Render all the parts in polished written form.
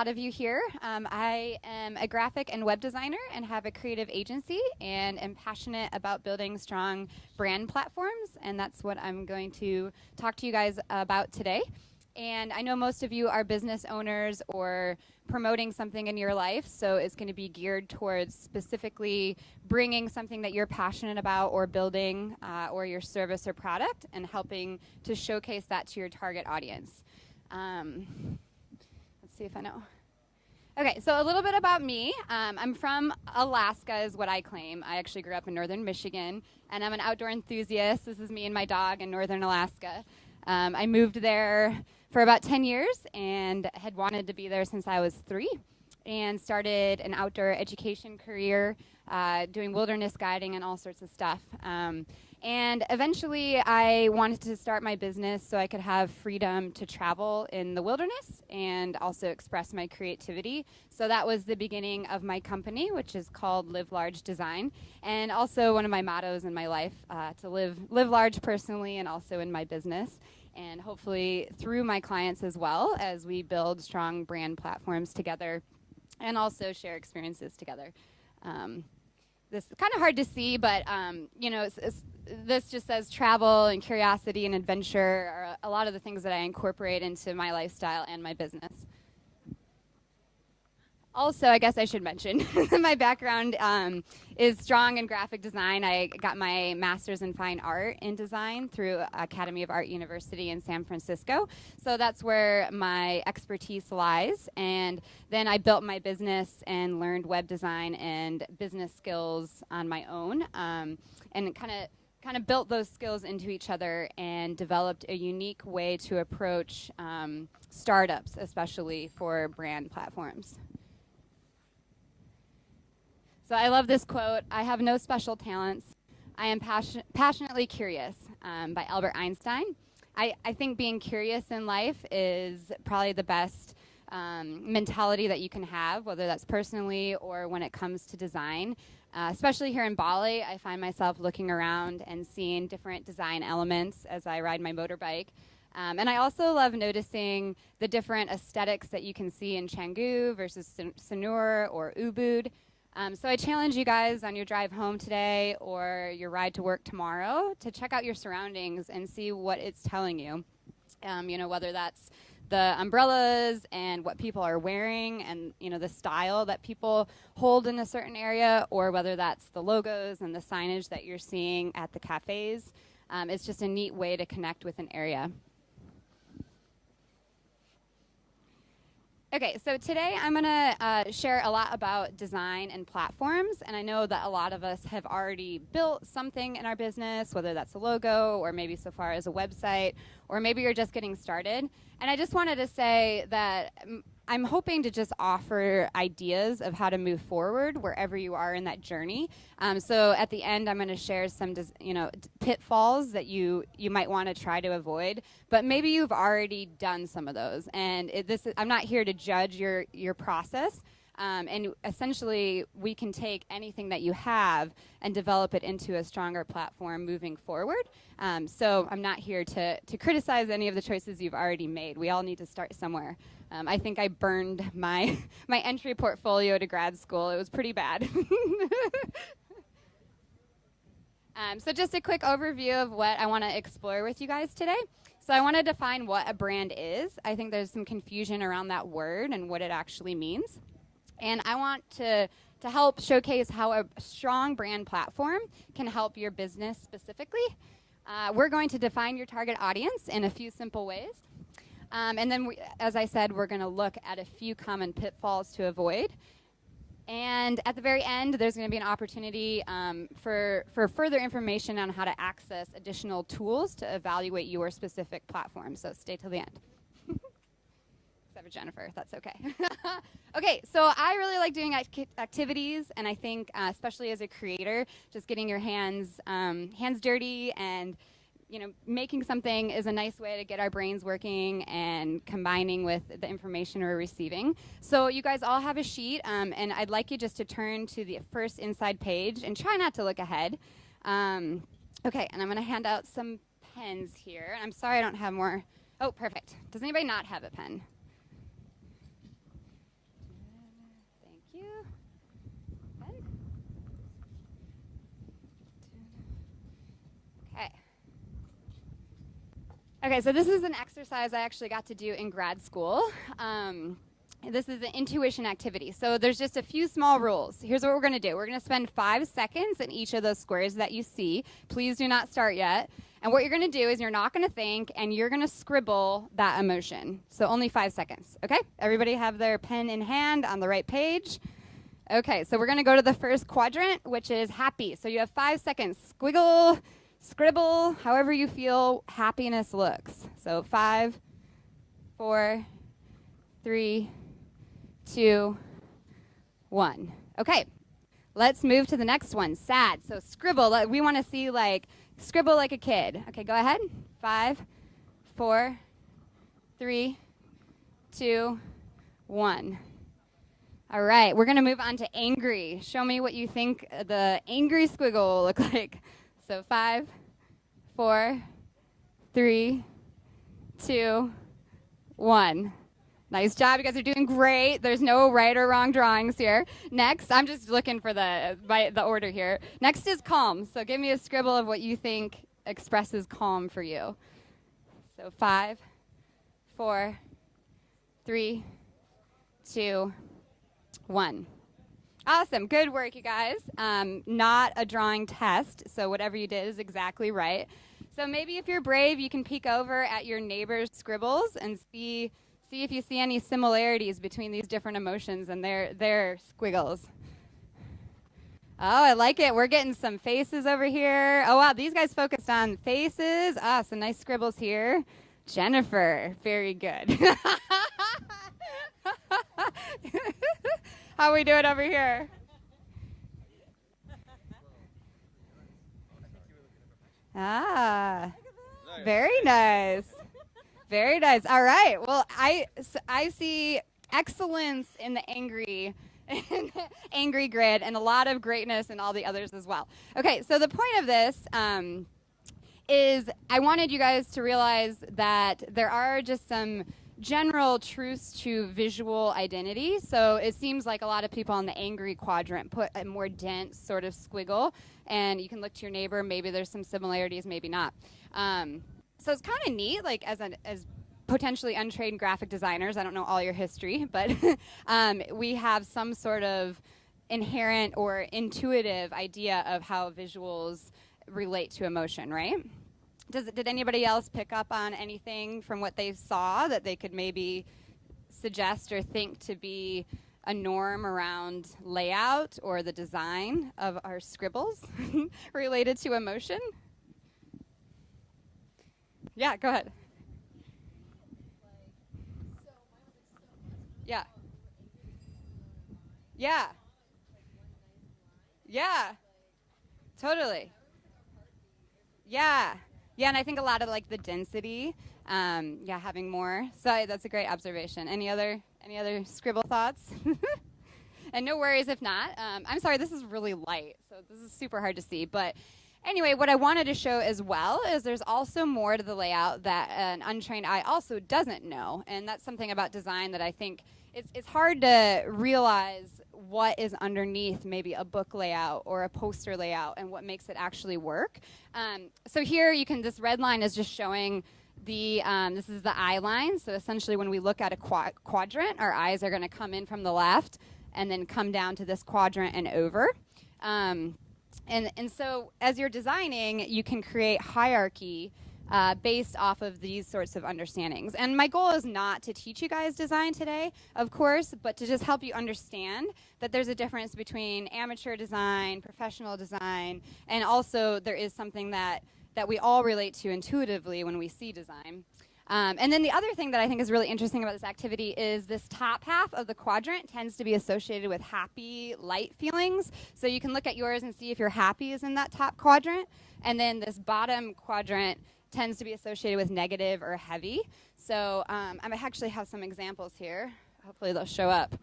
lot of you here. I am a graphic and web designer and have a creative agency and am passionate about building strong brand platforms, and that's what I'm going to talk to you guys about today. And I know most of you are business owners or promoting something in your life, so it's going to be geared towards specifically bringing something that you're passionate about or building or your service or product and helping to showcase that to your target audience. Let's see if I know. Okay, so a little bit about me. I'm from Alaska is what I claim. I actually grew up in northern Michigan, and I'm an outdoor enthusiast. This is me and my dog in northern Alaska. I moved there for about 10 years and had wanted to be there since I was 3 and started an outdoor education career doing wilderness guiding and all sorts of stuff. And eventually I wanted to start my business so I could have freedom to travel in the wilderness and also express my creativity. So that was the beginning of my company, which is called Live Large Design. And also one of my mottos in my life, to live large personally and also in my business. And hopefully through my clients as well as we build strong brand platforms together and also share experiences together. This is kind of hard to see, but this just says travel and curiosity and adventure are a lot of the things that I incorporate into my lifestyle and my business. Also, I guess I should mention, my background is strong in graphic design. I got my master's in fine art in design through Academy of Art University in San Francisco. So that's where my expertise lies. And then I built my business and learned web design and business skills on my own, and kind of built those skills into each other and developed a unique way to approach startups, especially for brand platforms. So I love this quote, "I have no special talents. I am passionately curious," by Albert Einstein. I think being curious in life is probably the best mentality that you can have, whether that's personally or when it comes to design. Especially here in Bali, I find myself looking around and seeing different design elements as I ride my motorbike. And I also love noticing the different aesthetics that you can see in Canggu versus Sanur or Ubud. So I challenge you guys on your drive home today or your ride to work tomorrow to check out your surroundings and see what it's telling you. Whether that's the umbrellas and what people are wearing and, the style that people hold in a certain area, or whether that's the logos and the signage that you're seeing at the cafes. It's just a neat way to connect with an area. Okay, so today I'm going to share a lot about design and platforms, and I know that a lot of us have already built something in our business, whether that's a logo or maybe so far as a website, or maybe you're just getting started. And I just wanted to say that I'm hoping to just offer ideas of how to move forward wherever you are in that journey. So at the end, I'm going to share some, pitfalls that you might want to try to avoid. But maybe you've already done some of those, and I'm not here to judge your process. And essentially, we can take anything that you have and develop it into a stronger platform moving forward. So I'm not here to criticize any of the choices you've already made. We all need to start somewhere. I think I burned my entry portfolio to grad school. It was pretty bad. So just a quick overview of what I want to explore with you guys today. So I want to define what a brand is. I think there's some confusion around that word and what it actually means. And I want to help showcase how a strong brand platform can help your business specifically. We're going to define your target audience in a few simple ways. And then, as I said, we're going to look at a few common pitfalls to avoid. And at the very end, there's going to be an opportunity for further information on how to access additional tools to evaluate your specific platform. So stay till the end. Except for Jennifer, that's okay. Okay, so I really like doing activities, and I think, especially as a creator, just getting your hands dirty and making something is a nice way to get our brains working and combining with the information we're receiving. So you guys all have a sheet, and I'd like you just to turn to the first inside page and try not to look ahead. Okay, and I'm going to hand out some pens here. I'm sorry I don't have more. Oh, perfect. Does anybody not have a pen? Okay, so this is an exercise I actually got to do in grad school. This is an intuition activity. So there's just a few small rules. Here's what we're going to do. We're going to spend 5 seconds in each of those squares that you see. Please do not start yet. And what you're going to do is you're not going to think, and you're going to scribble that emotion. So only 5 seconds. Okay? Everybody have their pen in hand on the right page? Okay, so we're going to go to the first quadrant, which is happy. So you have 5 seconds. Squiggle, scribble, however you feel happiness looks. So 5, 4, 3, 2, 1. Okay, let's move to the next one. Sad. So scribble. We want to see scribble like a kid. Okay, go ahead. 5, 4, 3, 2, 1. All right, we're going to move on to angry. Show me what you think the angry squiggle will look like. So 5, 4, 3, 2, 1. Nice job. You guys are doing great. There's no right or wrong drawings here. Next, I'm just looking for the order here. Next is calm. So give me a scribble of what you think expresses calm for you. So 5, 4, 3, 2, 1. Awesome. Good work, you guys. Not a drawing test, so whatever you did is exactly right. So maybe if you're brave, you can peek over at your neighbor's scribbles and see if you see any similarities between these different emotions and their squiggles. Oh, I like it. We're getting some faces over here. Oh, wow. These guys focused on faces. Ah, some nice scribbles here. Jennifer. Very good. How are we doing over here? Ah, very nice. Very nice. All right. Well, I see excellence in the angry grid and a lot of greatness in all the others as well. Okay, so the point of this is I wanted you guys to realize that there are just some general truths to visual identity. So it seems like a lot of people on the angry quadrant put a more dense sort of squiggle, and you can look to your neighbor. Maybe there's some similarities, maybe not. So it's kind of neat, like as potentially untrained graphic designers, I don't know all your history, but we have some sort of inherent or intuitive idea of how visuals relate to emotion, right? Did anybody else pick up on anything from what they saw that they could maybe suggest or think to be a norm around layout or the design of our scribbles related to emotion? Yeah, go ahead. Yeah. Yeah. Yeah. Totally. Yeah. Yeah, and I think a lot of like the density, having more. So that's a great observation. Any other scribble thoughts? And no worries if not. I'm sorry, this is really light, so this is super hard to see. But anyway, what I wanted to show as well is there's also more to the layout that an untrained eye also doesn't know. And that's something about design that I think it's hard to realize what is underneath maybe a book layout or a poster layout and what makes it actually work. So here this red line is just showing this is the eye line. So essentially when we look at a quadrant, our eyes are going to come in from the left and then come down to this quadrant and over. And so as you're designing, you can create hierarchy based off of these sorts of understandings. And my goal is not to teach you guys design today, of course, but to just help you understand that there's a difference between amateur design, professional design, and also there is something that we all relate to intuitively when we see design. And then the other thing that I think is really interesting about this activity is this top half of the quadrant tends to be associated with happy, light feelings. So you can look at yours and see if your happy is in that top quadrant. And then this bottom quadrant tends to be associated with negative or heavy. So I actually have some examples here. Hopefully they'll show up.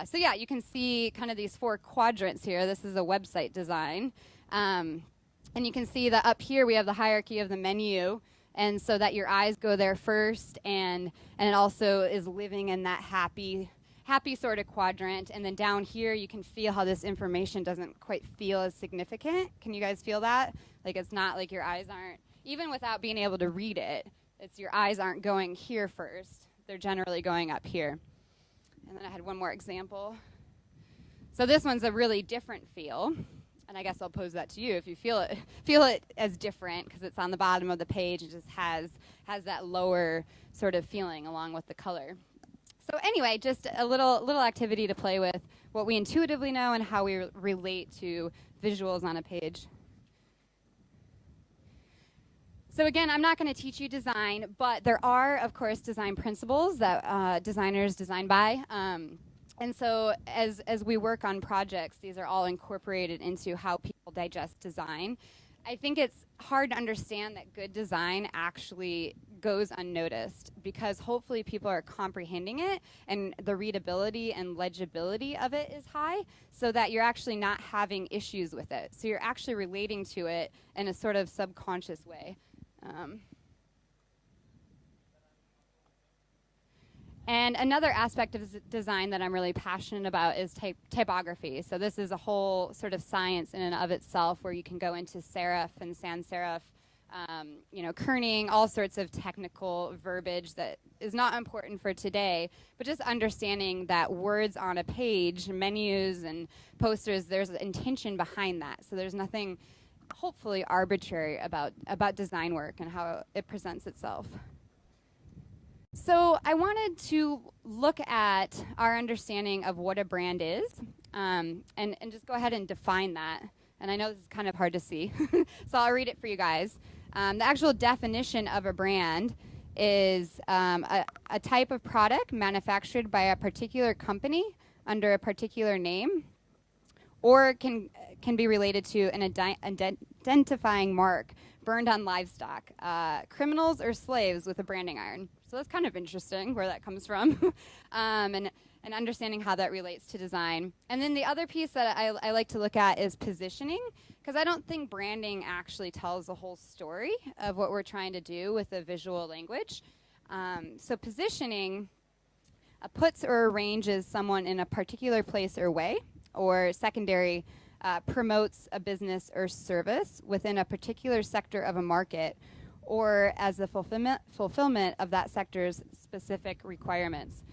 So yeah, you can see kind of these 4 quadrants here. This is a website design. And you can see that up here we have the hierarchy of the menu. And so that your eyes go there first, and it also is living in that happy sort of quadrant. And then down here, you can feel how this information doesn't quite feel as significant. Can you guys feel that? Like it's not like your eyes aren't, even without being able to read it, It's your eyes aren't going here first. They're generally going up here. And then I had one more example. So this one's a really different feel. And I guess I'll pose that to you if you feel it as different, because it's on the bottom of the page. It just has that lower sort of feeling along with the color. So anyway, just a little activity to play with what we intuitively know and how we relate to visuals on a page. So again, I'm not going to teach you design, but there are, of course, design principles that designers design by. And so as we work on projects, these are all incorporated into how people digest design. I think it's hard to understand that good design actually goes unnoticed, because hopefully people are comprehending it and the readability and legibility of it is high, so that you're actually not having issues with it. So you're actually relating to it in a sort of subconscious way. And another aspect of design that I'm really passionate about is typography. So this is a whole sort of science in and of itself, where you can go into serif and sans serif, kerning, all sorts of technical verbiage that is not important for today, but just understanding that words on a page, menus and posters, there's intention behind that. So there's nothing hopefully arbitrary about design work and how it presents itself. So I wanted to look at our understanding of what a brand is, and just go ahead and define that. And I know this is kind of hard to see, so I'll read it for you guys. The actual definition of a brand is a type of product manufactured by a particular company under a particular name, or can be related to an identifying mark burned on livestock, criminals or slaves with a branding iron. So that's kind of interesting where that comes from, and understanding how that relates to design. And then the other piece that I like to look at is positioning, because I don't think branding actually tells the whole story of what we're trying to do with the visual language. So positioning puts or arranges someone in a particular place or way, or secondary, promotes a business or service within a particular sector of a market, or as the fulfillment of that sector's specific requirements.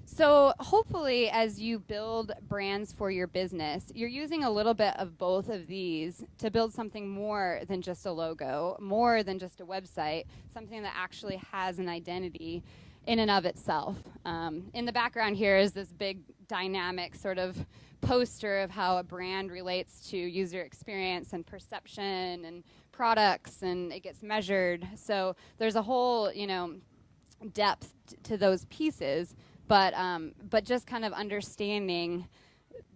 So hopefully, as you build brands for your business, you're using a little bit of both of these to build something more than just a logo, more than just a website, something that actually has an identity in and of itself. In the background here is this big dynamic sort of poster of how a brand relates to user experience and perception and products, and it gets measured. So there's a whole, depth to those pieces, but just kind of understanding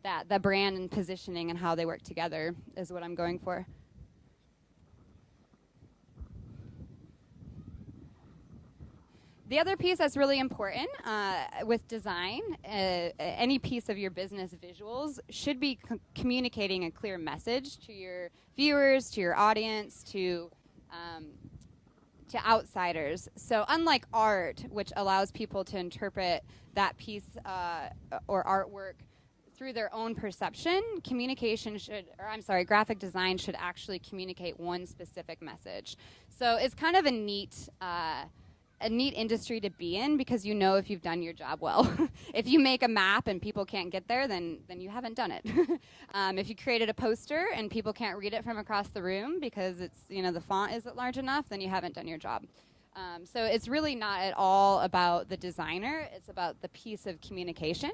that the brand and positioning and how they work together is what I'm going for. The other piece that's really important with design, any piece of your business visuals should be communicating a clear message to your viewers, to your audience, to outsiders. So unlike art, which allows people to interpret that piece or artwork through their own perception, graphic design should actually communicate one specific message. So it's kind of a neat industry to be in, because if you've done your job well. If you make a map and people can't get there, then you haven't done it. If you created a poster and people can't read it from across the room because it's the font isn't large enough, then you haven't done your job. So it's really not at all about the designer, it's about the piece of communication.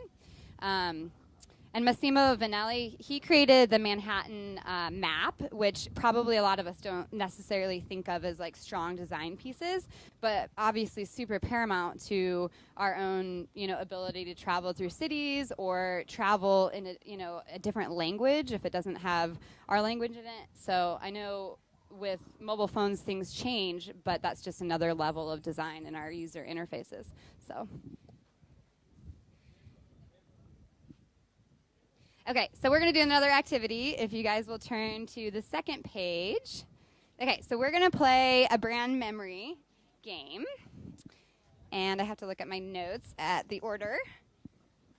And Massimo Vanelli, he created the Manhattan map, which probably a lot of us don't necessarily think of as like strong design pieces, but obviously super paramount to our own, ability to travel through cities or travel in a different language if it doesn't have our language in it. So I know with mobile phones things change, but that's just another level of design in our user interfaces. So. Okay, so we're going to do another activity. If you guys will turn to the second page. Okay, so we're going to play a brand memory game. And I have to look at my notes at the order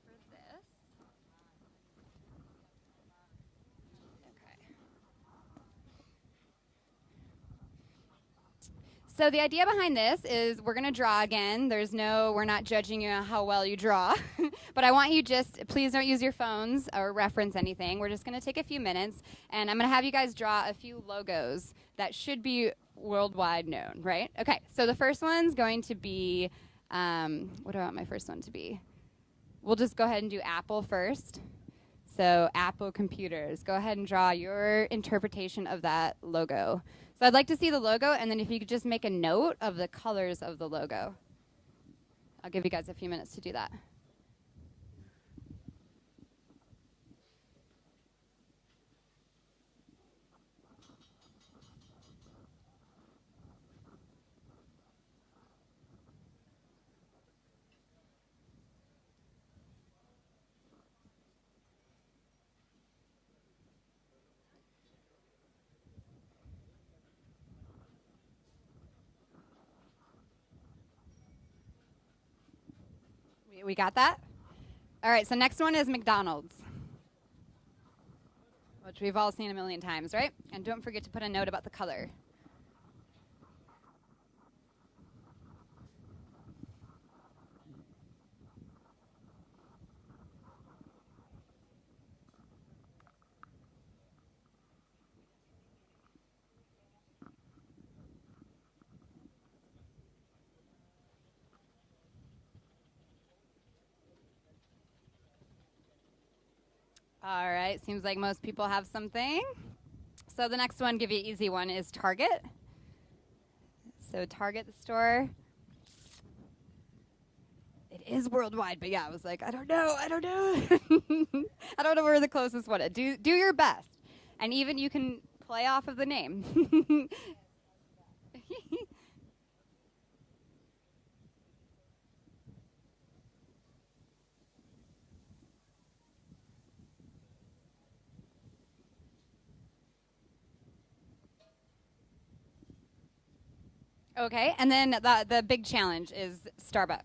for this. Okay. So the idea behind this is we're going to draw again. We're not judging you on how well you draw. But I want you please don't use your phones or reference anything. We're just going to take a few minutes, and I'm going to have you guys draw a few logos that should be worldwide known, right? Okay, so the first one's going to be, what do I want my first one to be? We'll just go ahead and do Apple first. So Apple computers, go ahead and draw your interpretation of that logo. So I'd like to see the logo, and then if you could just make a note of the colors of the logo. I'll give you guys a few minutes to do that. We got that? All right, so next one is McDonald's, which we've all seen a million times, right? And don't forget to put a note about the color. All right, seems like most people have something. So the next one, give you an easy one, is Target. So Target, the store. It is worldwide, but yeah, I was like, I don't know. I don't know where the closest one is. Do your best. And even you can play off of the name. Okay, and then the big challenge is Starbucks.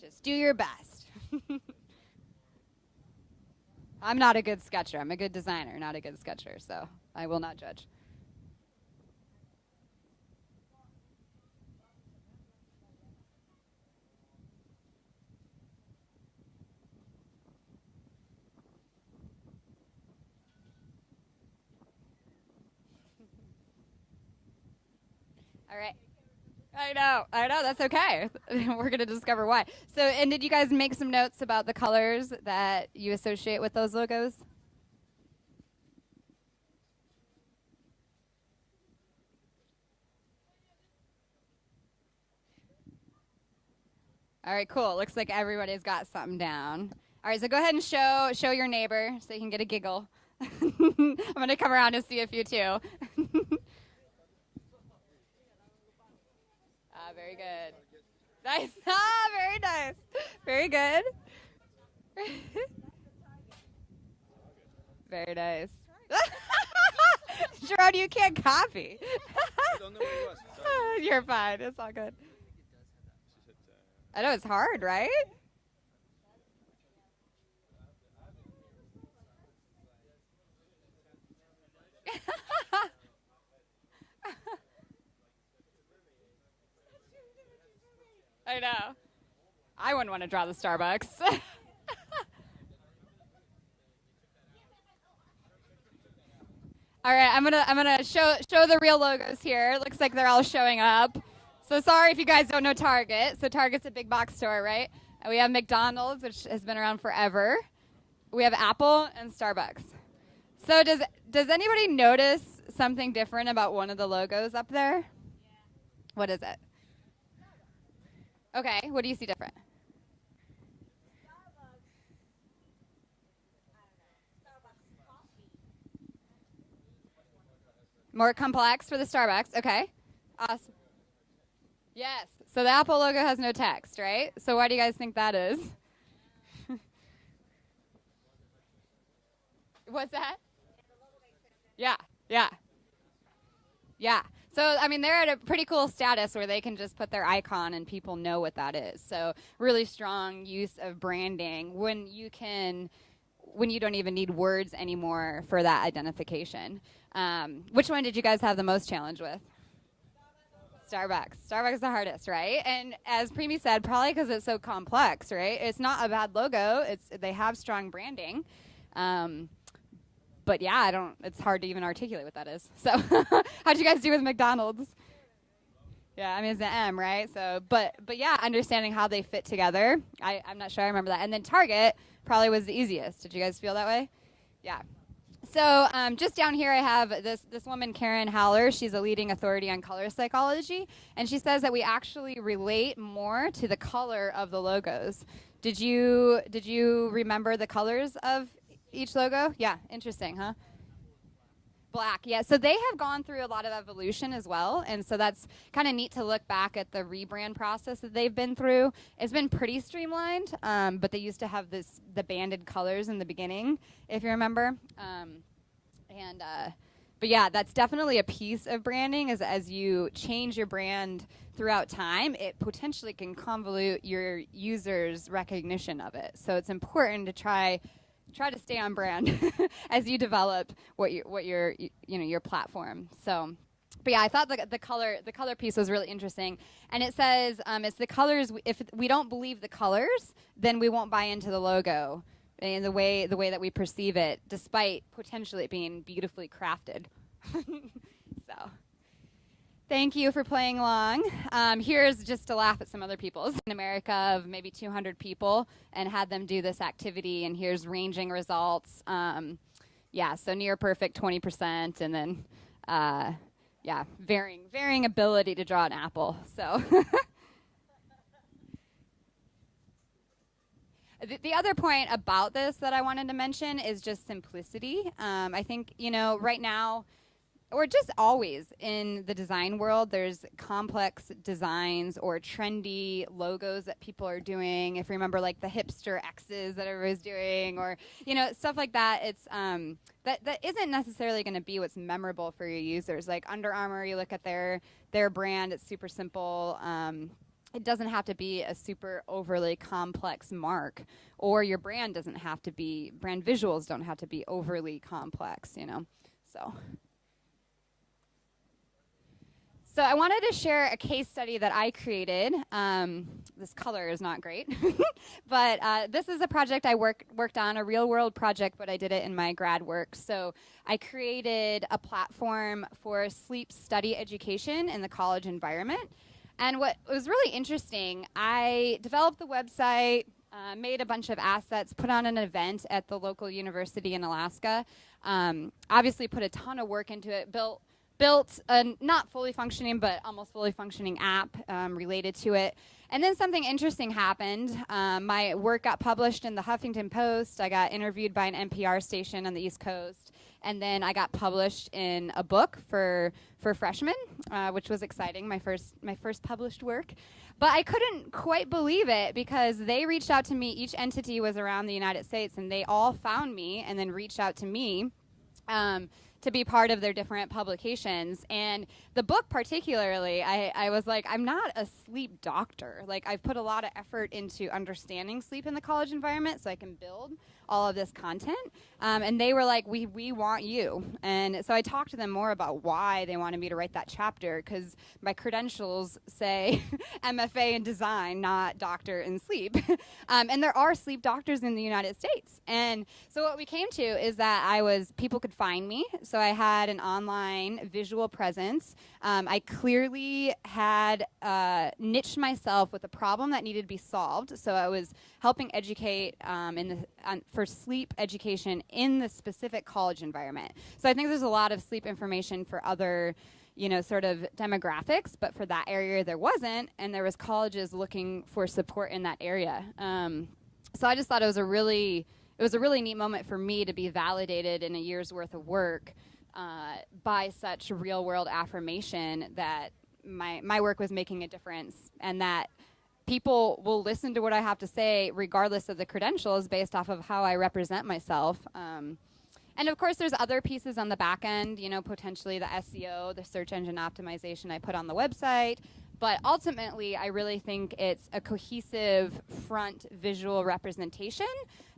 Just do your best. I'm not a good sketcher. I'm a good designer, not a good sketcher, so I will not judge. All right. I know, that's okay. We're going to discover why. So, and did you guys make some notes about the colors that you associate with those logos? All right, cool. Looks like everybody's got something down. All right, so go ahead and show your neighbor so you can get a giggle. I'm going to come around and see a few too. Very good. Nice. Very nice. Very good. Very nice. Jerome, you can't copy. I don't know what it was. You're fine. It's all good. I know it's hard, right? I know. I wouldn't want to draw the Starbucks. All right, I'm gonna show the real logos here. It looks like they're all showing up. So sorry if you guys don't know Target. So Target's a big box store, right? And we have McDonald's, which has been around forever. We have Apple and Starbucks. So does anybody notice something different about one of the logos up there? What is it? Okay, what do you see different? More complex for the Starbucks. Okay. Awesome. Yes. So the Apple logo has no text, right? So why do you guys think that is? What's that? Yeah. Yeah. Yeah. So, I mean, they're at a pretty cool status where they can just put their icon and people know what that is. So, really strong use of branding when you don't even need words anymore for that identification. Which one did you guys have the most challenge with? Starbucks. Starbucks is the hardest, right? And as Primi said, probably because it's so complex, right? It's not a bad logo. They have strong branding. But yeah, it's hard to even articulate what that is. So how'd you guys do with McDonald's? Yeah, I mean, it's an M, right? So, but yeah, understanding how they fit together. I'm not sure I remember that. And then Target probably was the easiest. Did you guys feel that way? Yeah. So just down here I have this woman, Karen Haller. She's a leading authority on color psychology. And she says that we actually relate more to the color of the logos. Did you remember the colors of each logo? Yeah, interesting, huh? Black, yeah. So they have gone through a lot of evolution as well, and so that's kind of neat to look back at the rebrand process that they've been through. It's been pretty streamlined, but they used to have the banded colors in the beginning, if you remember. But yeah, that's definitely a piece of branding. Is as you change your brand throughout time, it potentially can convolute your users' recognition of it. So it's important to try to stay on brand as you develop your platform. So, but yeah, I thought the color piece was really interesting. And it says it's the colors. If we don't believe the colors, then we won't buy into the logo and the way that we perceive it, despite potentially it being beautifully crafted. So. Thank you for playing along. Here's just to laugh at some other people's in America of maybe 200 people and had them do this activity, and here's ranging results. So near perfect 20%, and then varying ability to draw an apple. So the other point about this that I wanted to mention is just simplicity. I think right now, or just always in the design world, there's complex designs or trendy logos that people are doing. If you remember, like the hipster X's that everybody's doing, or stuff like that. It's that isn't necessarily going to be what's memorable for your users. Like Under Armour, you look at their brand; it's super simple. It doesn't have to be a super overly complex mark, or your brand doesn't have to be. Brand visuals don't have to be overly complex. So. So I wanted to share a case study that I created. This color is not great, but this is a project I worked on, a real-world project, but I did it in my grad work. So I created a platform for sleep study education in the college environment. And what was really interesting, I developed the website, made a bunch of assets, put on an event at the local university in Alaska, obviously put a ton of work into it, built a not fully functioning but almost fully functioning app related to it. And then something interesting happened. My work got published in the Huffington Post. I got interviewed by an NPR station on the East Coast. And then I got published in a book for freshmen, which was exciting, my first published work. But I couldn't quite believe it because they reached out to me. Each entity was around the United States, and they all found me and then reached out to me to be part of their different publications. And the book particularly, I was like, I'm not a sleep doctor. Like, I've put a lot of effort into understanding sleep in the college environment so I can build all of this content. And they were like, we want you. And so I talked to them more about why they wanted me to write that chapter, because my credentials say MFA in design, not doctor in sleep. And there are sleep doctors in the United States. And so what we came to is that people could find me. So I had an online visual presence. I clearly had niched myself with a problem that needed to be solved. So I was helping educate for sleep education in the specific college environment. So I think there's a lot of sleep information for other sort of demographics, but for that area there wasn't, and there was colleges looking for support in that area. So I just thought it was a really neat moment for me to be validated in a year's worth of work by such real-world affirmation that my work was making a difference, and that people will listen to what I have to say regardless of the credentials based off of how I represent myself. And of course, there's other pieces on the back end, you know, potentially the SEO, the search engine optimization I put on the website. But ultimately, I really think it's a cohesive front visual representation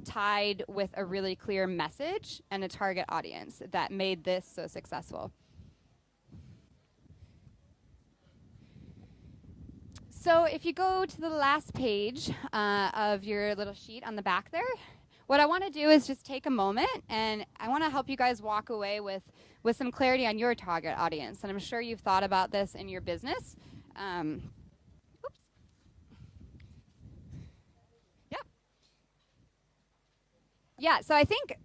tied with a really clear message and a target audience that made this so successful. So if you go to the last page of your little sheet on the back there, what I want to do is just take a moment, and I want to help you guys walk away with some clarity on your target audience. And I'm sure you've thought about this in your business. Oops. Yep. Yeah, so I think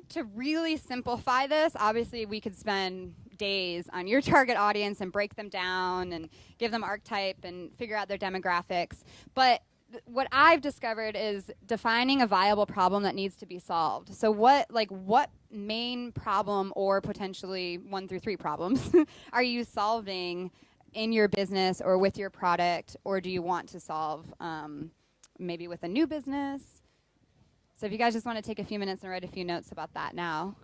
to really simplify this, obviously we could spend days on your target audience and break them down and give them archetype and figure out their demographics. But what I've discovered is defining a viable problem that needs to be solved. So what main problem, or potentially 1 through 3 problems, are you solving in your business or with your product, or do you want to solve maybe with a new business? So if you guys just want to take a few minutes and write a few notes about that now.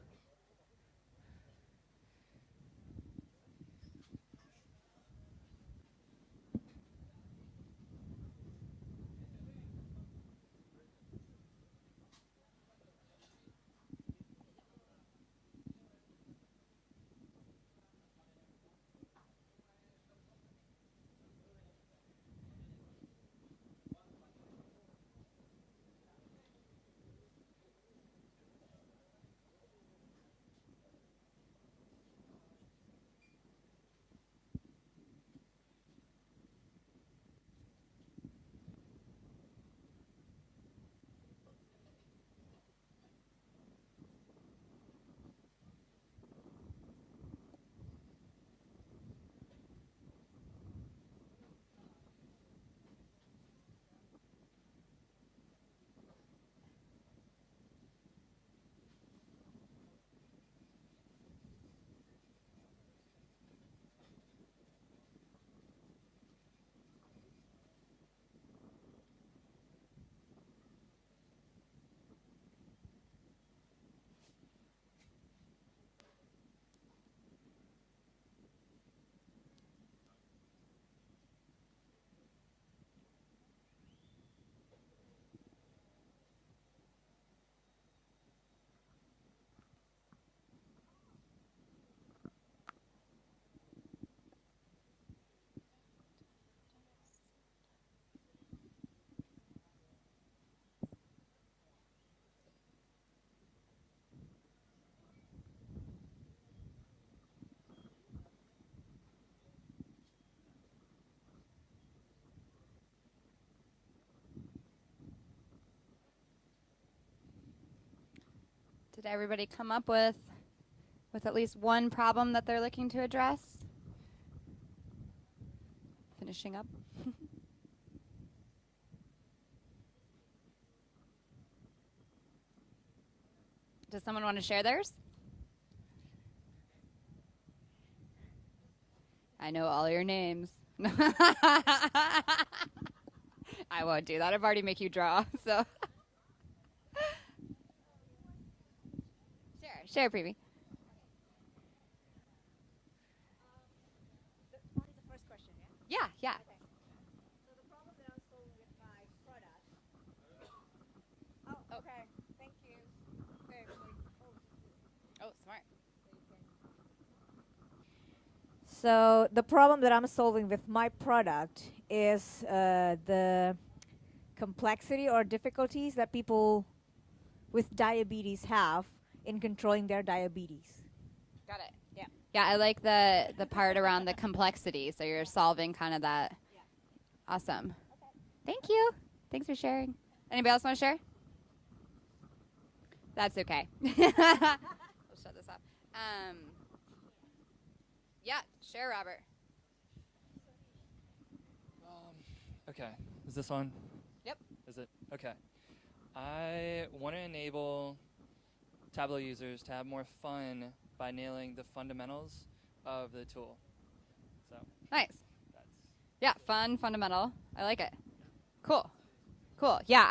Did everybody come up with at least one problem that they're looking to address? Finishing up. Does someone want to share theirs? I know all your names. I won't do that. I've already make you draw, so. Share, Previe. What is the first question? Yeah. Okay. So the problem that I'm solving with my product. Oh, okay. Thank you. Okay. Oh, smart. So the problem that I'm solving with my product is the complexity or difficulties that people with diabetes have in controlling their diabetes. Got it. Yeah. Yeah, I like the part around the complexity. So you're solving kind of that. Yeah. Awesome. Okay. Thank you. Thanks for sharing. Anybody else want to share? That's okay. We'll shut this off. Yeah, share, Robert. Okay, is this on? Yep. Is it? Okay. I want to enable Tableau users to have more fun by nailing the fundamentals of the tool. So Nice. that's Yeah, fun, fundamental. I like it. Cool. Yeah,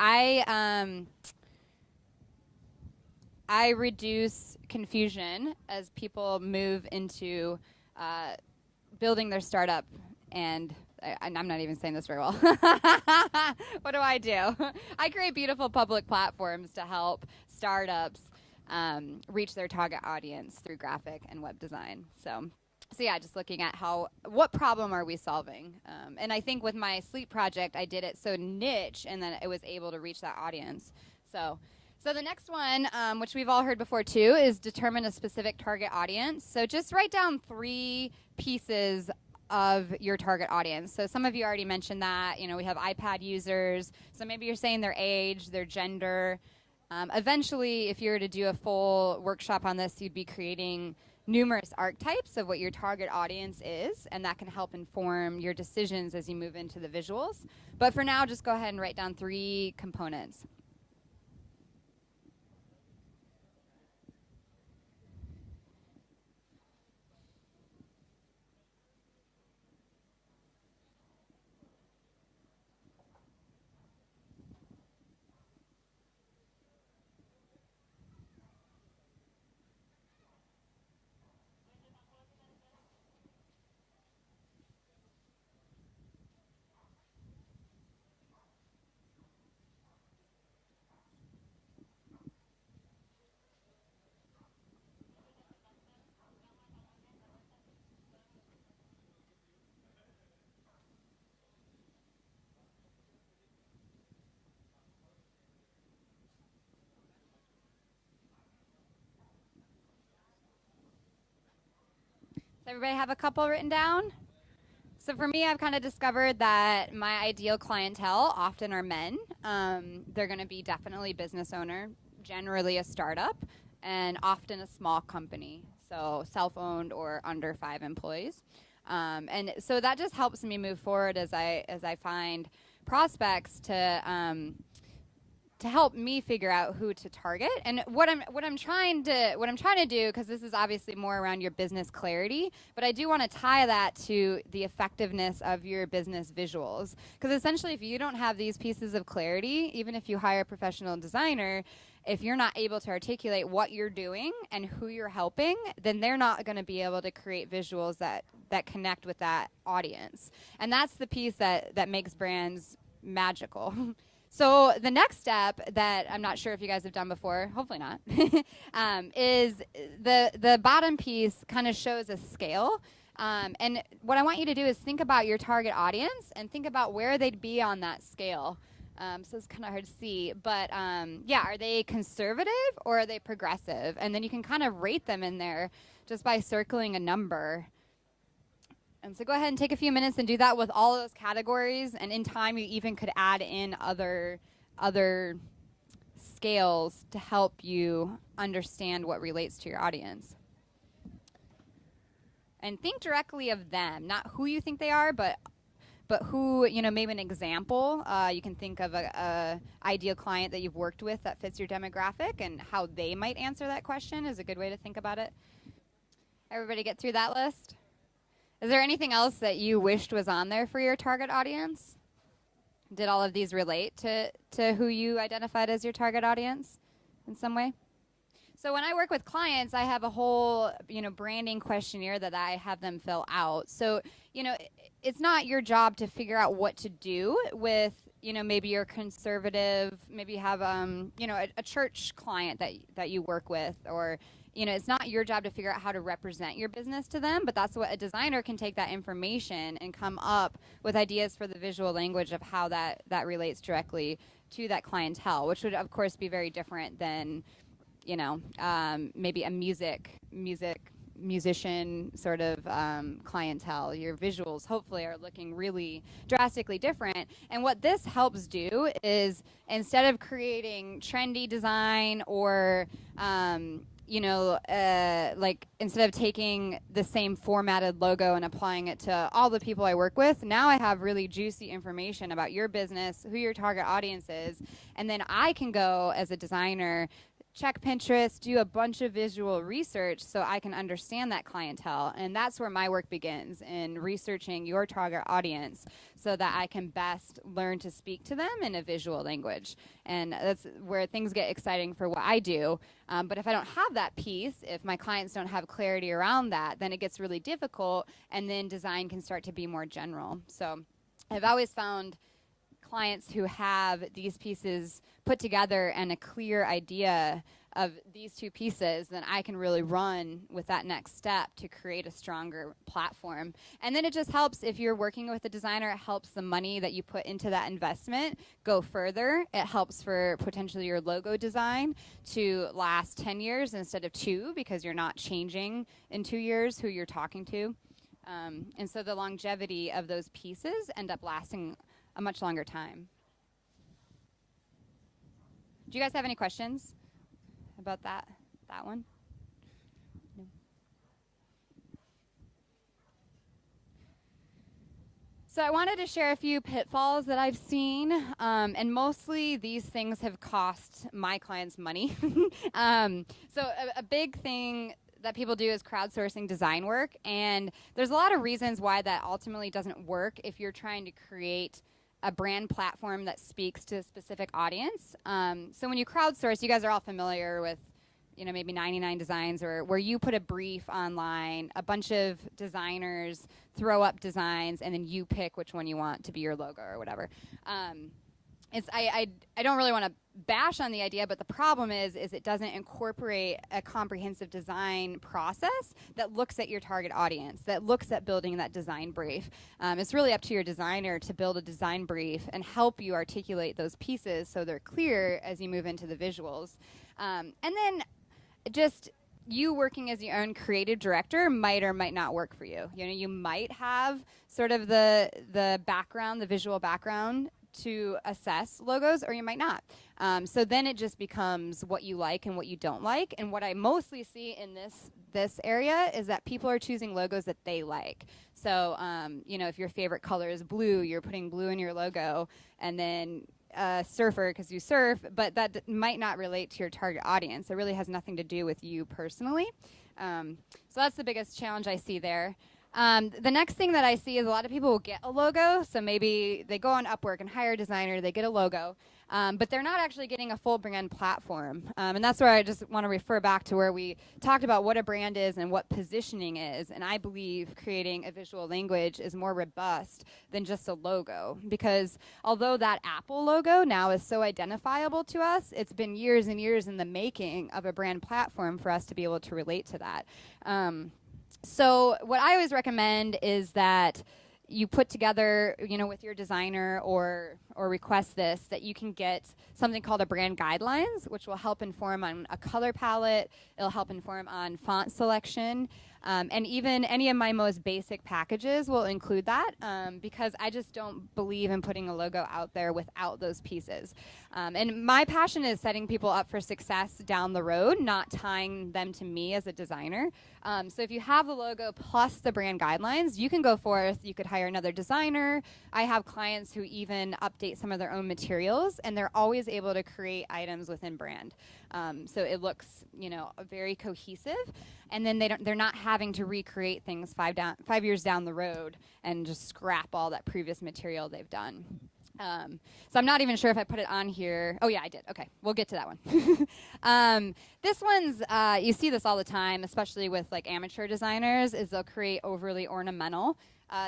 I reduce confusion as people move into building their startup, and I'm not even saying this very well. What do? I create beautiful public platforms to help startups reach their target audience through graphic and web design. So yeah, just looking at what problem are we solving? And I think with my sleep project, I did it so niche, and then it was able to reach that audience. So the next one, which we've all heard before too, is determine a specific target audience. So just write down 3 pieces of your target audience. So some of you already mentioned that. We have iPad users. So maybe you're saying their age, their gender. Eventually, if you were to do a full workshop on this, you'd be creating numerous archetypes of what your target audience is, and that can help inform your decisions as you move into the visuals. But for now, just go ahead and write down 3 components. Does everybody have a couple written down? So for me, I've kind of discovered that my ideal clientele often are men. They're going to be definitely business owner, generally a startup, and often a small company, so self-owned or under 5 employees. And so that just helps me move forward as I find prospects to help me figure out who to target. And what I'm trying to do, because this is obviously more around your business clarity, but I do want to tie that to the effectiveness of your business visuals. Because essentially, if you don't have these pieces of clarity, even if you hire a professional designer, if you're not able to articulate what you're doing and who you're helping, then they're not going to be able to create visuals that connect with that audience. And that's the piece that makes brands magical. So the next step that I'm not sure if you guys have done before, hopefully not, is the bottom piece kind of shows a scale. And what I want you to do is think about your target audience and think about where they'd be on that scale. So it's kind of hard to see, but are they conservative or are they progressive? And then you can kind of rate them in there just by circling a number. And so go ahead and take a few minutes and do that with all of those categories. And in time, you even could add in other scales to help you understand what relates to your audience. And think directly of them, not who you think they are, but who, maybe an example. You can think of a ideal client that you've worked with that fits your demographic, and how they might answer that question is a good way to think about it. Everybody get through that list? Is there anything else that you wished was on there for your target audience? Did all of these relate to who you identified as your target audience in some way? So when I work with clients, I have a whole, branding questionnaire that I have them fill out. So, it's not your job to figure out what to do with, maybe you're conservative, maybe you have, a church client that you work with, or, it's not your job to figure out how to represent your business to them, but that's what a designer can take that information and come up with ideas for the visual language of how that relates directly to that clientele, which would, of course, be very different than, maybe a musician sort of clientele. Your visuals hopefully are looking really drastically different. And what this helps do is, instead of creating trendy design or instead of taking the same formatted logo and applying it to all the people I work with, now I have really juicy information about your business, who your target audience is, and then I can go as a designer check Pinterest, do a bunch of visual research so I can understand that clientele. And that's where my work begins, in researching your target audience so that I can best learn to speak to them in a visual language. And that's where things get exciting for what I do. But if I don't have that piece, if my clients don't have clarity around that, then it gets really difficult, and then design can start to be more general. So I've always found clients who have these pieces put together and a clear idea of these two pieces, then I can really run with that next step to create a stronger platform. And then it just helps, if you're working with a designer, it helps the money that you put into that investment go further. It helps for potentially your logo design to last 10 years instead of 2, because you're not changing in 2 years who you're talking to. And so the longevity of those pieces end up lasting a much longer time. Do you guys have any questions about that one? No. So I wanted to share a few pitfalls that I've seen, and mostly these things have cost my clients money. So a big thing that people do is crowdsourcing design work, and there's a lot of reasons why that ultimately doesn't work if you're trying to create a brand platform that speaks to a specific audience. So when you crowdsource, you guys are all familiar with, maybe 99 Designs, or where you put a brief online, a bunch of designers throw up designs, and then you pick which one you want to be your logo or whatever. I don't really want to bash on the idea, but the problem is it doesn't incorporate a comprehensive design process that looks at your target audience, that looks at building that design brief. It's really up to your designer to build a design brief and help you articulate those pieces so they're clear as you move into the visuals. And then just you working as your own creative director might or might not work for you. You might have sort of the background, the visual background to assess logos, or you might not. So then it just becomes what you like and what you don't like. And what I mostly see in this area is that people are choosing logos that they like. So, if your favorite color is blue, you're putting blue in your logo, and then surfer because you surf, but that might not relate to your target audience. It really has nothing to do with you personally. So that's the biggest challenge I see there. The next thing that I see is a lot of people will get a logo. So maybe they go on Upwork and hire a designer, they get a logo, but they're not actually getting a full brand platform. And that's where I just want to refer back to where we talked about what a brand is and what positioning is. And I believe creating a visual language is more robust than just a logo, because although that Apple logo now is so identifiable to us, it's been years and years in the making of a brand platform for us to be able to relate to that. So what I always recommend is that you put together, with your designer or request this, that you can get something called a brand guidelines, which will help inform on a color palette. It'll help inform on font selection. And even any of my most basic packages will include that, because I just don't believe in putting a logo out there without those pieces. And my passion is setting people up for success down the road, not tying them to me as a designer. So if you have the logo plus the brand guidelines, you can go forth. You could hire another designer. I have clients who even update some of their own materials, and they're always able to create items within brand. So it looks, very cohesive, and then they're not having to recreate things 5 years down the road and just scrap all that previous material they've done. So I'm not even sure if I put it on here. Oh yeah, I did. Okay, we'll get to that one. This one's, you see this all the time, especially with like amateur designers, is they'll create overly ornamental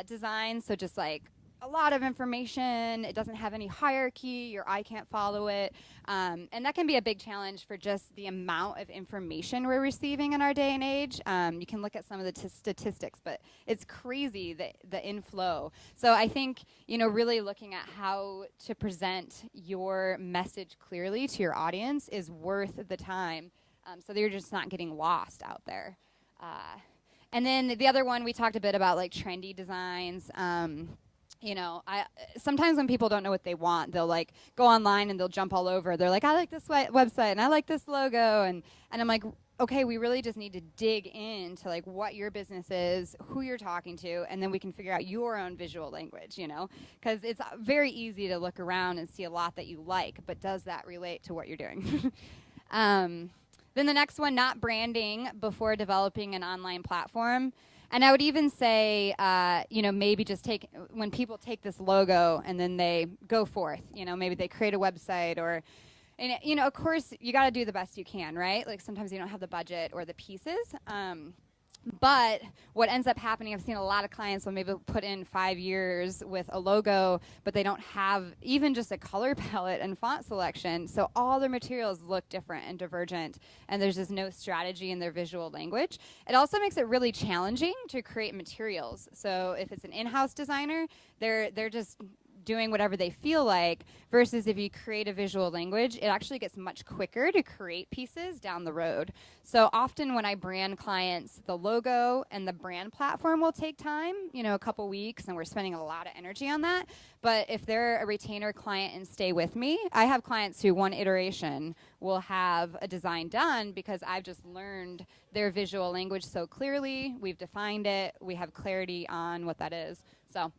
designs. So just like a lot of information, it doesn't have any hierarchy, your eye can't follow it. And that can be a big challenge for just the amount of information we're receiving in our day and age. You can look at some of the statistics, but it's crazy, the inflow. So I think, really looking at how to present your message clearly to your audience is worth the time, so that you're just not getting lost out there. And then the other one, we talked a bit about like trendy designs. Sometimes when people don't know what they want, they'll like go online and they'll jump all over. They're like, I like this website and I like this logo. And I'm like, okay, we really just need to dig into like what your business is, who you're talking to, and then we can figure out your own visual language, because it's very easy to look around and see a lot that you like, but does that relate to what you're doing? Then the next one, not branding before developing an online platform. And I would even say, maybe just when people take this logo and then they go forth, maybe they create a website and of course, you got to do the best you can, right? Like sometimes you don't have the budget or the pieces. But what ends up happening, I've seen a lot of clients will maybe put in 5 years with a logo, but they don't have even just a color palette and font selection. So all their materials look different and divergent, and there's just no strategy in their visual language. It also makes it really challenging to create materials. So if it's an in-house designer, they're just doing whatever they feel like, versus if you create a visual language, it actually gets much quicker to create pieces down the road. So often when I brand clients, the logo and the brand platform will take time, a couple weeks, and we're spending a lot of energy on that. But if they're a retainer client and stay with me, I have clients who one iteration will have a design done because I've just learned their visual language so clearly. We've defined it. We have clarity on what that is. So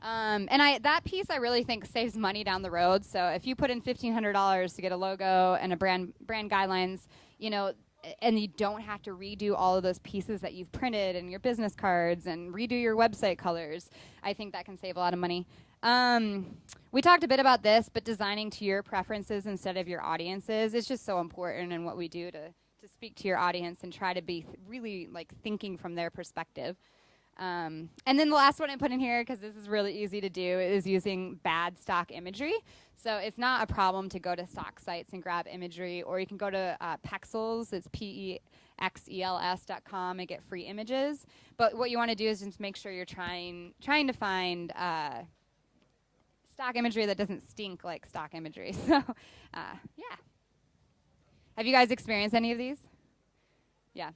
that piece I really think saves money down the road. So if you put in $1,500 to get a logo and a brand guidelines, and you don't have to redo all of those pieces that you've printed and your business cards and redo your website colors, I think that can save a lot of money. We talked a bit about this, but designing to your preferences instead of your audiences is just so important in what we do to speak to your audience and try to be really thinking from their perspective. And then the last one I put in here, because this is really easy to do, is using bad stock imagery. So it's not a problem to go to stock sites and grab imagery, or you can go to Pexels, it's PEXELS.com, and get free images. But what you want to do is just make sure you're trying to find stock imagery that doesn't stink like stock imagery. So, yeah. Have you guys experienced any of these? Yeah.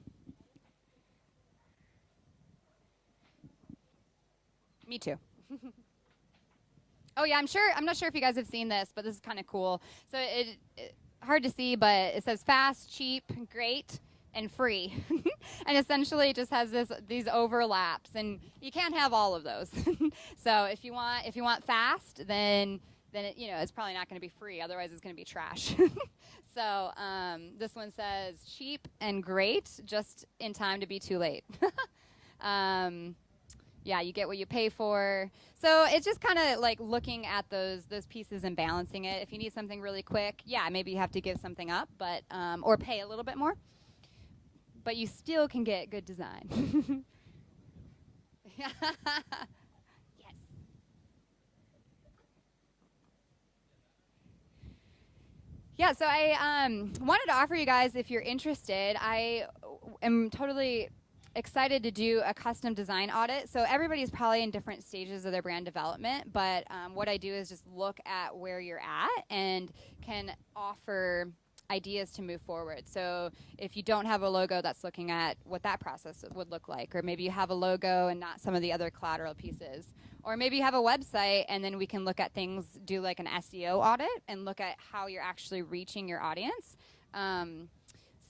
Me too. Oh yeah, I'm not sure if you guys have seen this, but this is kind of cool. So it hard to see, but it says fast, cheap, great, and free. And essentially it just has these overlaps, and you can't have all of those. So if you want fast, then it's probably not going to be free, otherwise it's going to be trash. So this one says cheap and great, just in time to be too late. Yeah, you get what you pay for. So it's just kind of looking at those pieces and balancing it. If you need something really quick, yeah, maybe you have to give something up, but or pay a little bit more. But you still can get good design. Yes. Yeah, so I wanted to offer you guys, if you're interested, I am totally excited to do a custom design audit. So everybody's probably in different stages of their brand development, but what I do is just look at where you're at and can offer ideas to move forward. So if you don't have a logo, that's looking at what that process would look like. Or maybe you have a logo and not some of the other collateral pieces. Or maybe you have a website, and then we can look at things, do like an SEO audit and look at how you're actually reaching your audience.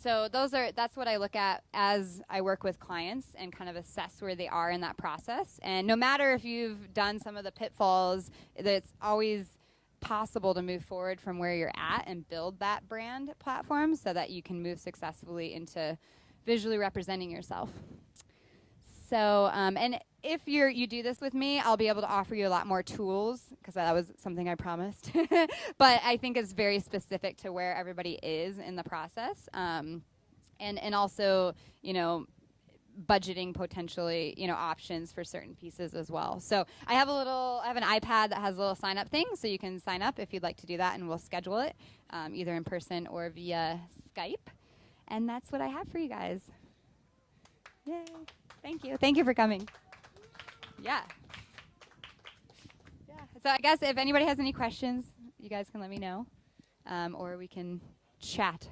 So that's what I look at as I work with clients and kind of assess where they are in that process. And no matter if you've done some of the pitfalls, it's always possible to move forward from where you're at and build that brand platform so that you can move successfully into visually representing yourself. So, and if you do this with me, I'll be able to offer you a lot more tools, because that was something I promised. But I think it's very specific to where everybody is in the process, and also, budgeting potentially, options for certain pieces as well. So I have an iPad that has a little sign up thing, so you can sign up if you'd like to do that, and we'll schedule it either in person or via Skype. And that's what I have for you guys. Yay. Thank you. Thank you for coming. Yeah. Yeah. So I guess if anybody has any questions, you guys can let me know, or we can chat.